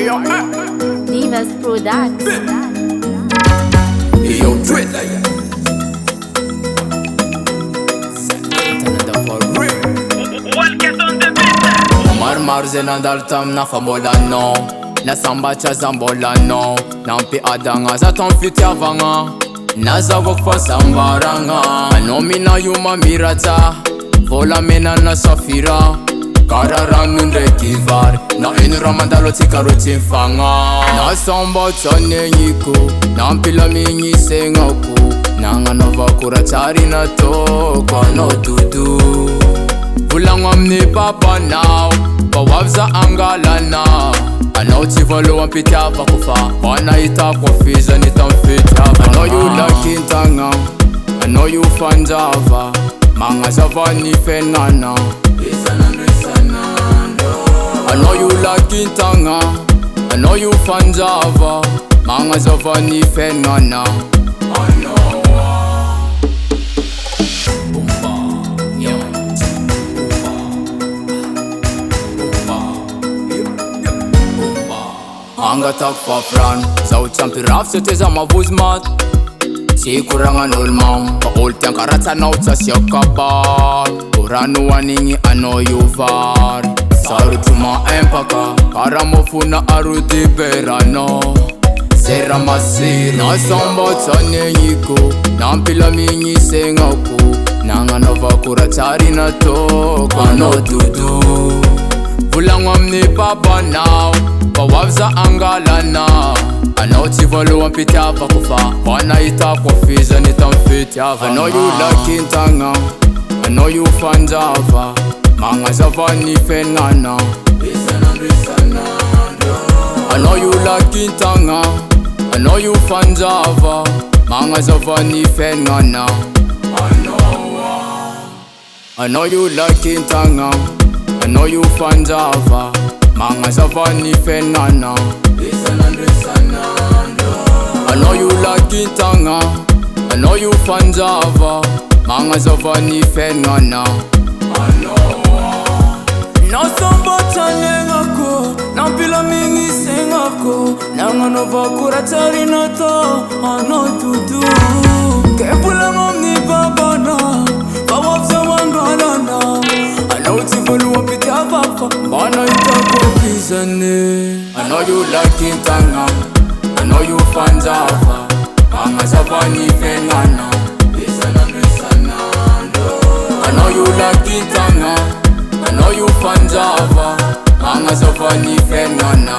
DIVA'S products. Yo, DROWED LION. For real. Marze nandaltam na famola no. Na sambacha zambola no. Nampi adanga za tomfiti avanga. Naza wokfa sambaranga. Anomina yuma mirata. Vola mena na safira. Kararanunde kivar. Na inura mandalo tikaro timfanga. Na sambacha nenyiko. Nampila minyi sengaku. Nanga nova kuratari na to. Kwa no dudu. Vulangwa mni papa now. Bawabza angalana. Anauti valo wampita pakufa. Wana ita kwa fiza nitamfita. I know you lakintagna. I know you fanjava. Manga zava ni fenana. I know you lakintagna. I know you fanjava. Manga zava ni fenana. I know. Anga tak fa fran. Zou champi raf zet is ama vuzmat. Si kuranga nulmam. Pa olten karata nauta siakabar. Kuranu waningi ano you var. Saru tuma empaka. Karamofuna arudi berano. Sera masir. Na samba tane yiko. Nampila minyi sengaku. Nanga nova kuratari na to. Kwano dudu. Vulangwa mni papa now. Bawabza angalana. Anauti valo wampita pakufa. Wana ita kwa fiza nitamfiti avanga. I know you lakintagna. I know you fanjava. Manga zava ni fenana. I know you lakintagna. I know you fanjava. Manga zava ni fenana. I know you lakintagna. I know you fanjava. Manga zava ni fenana. I know you lakintagna. I know you fanjava. Manga zava ni fenana. Na samba chanengako. Nampila mingi sengako. Nanga nova kuratari na to. Ano tutu. Kepula ngomni babana. Bawabza wangalana. Anauti valo wampita papa. Bana ita kwa fizane. I know you lakintagna. I know you fanjava. Manga zava ni fenana. I know you lakintagna. I know you fanjava. Manga zava ni fenana.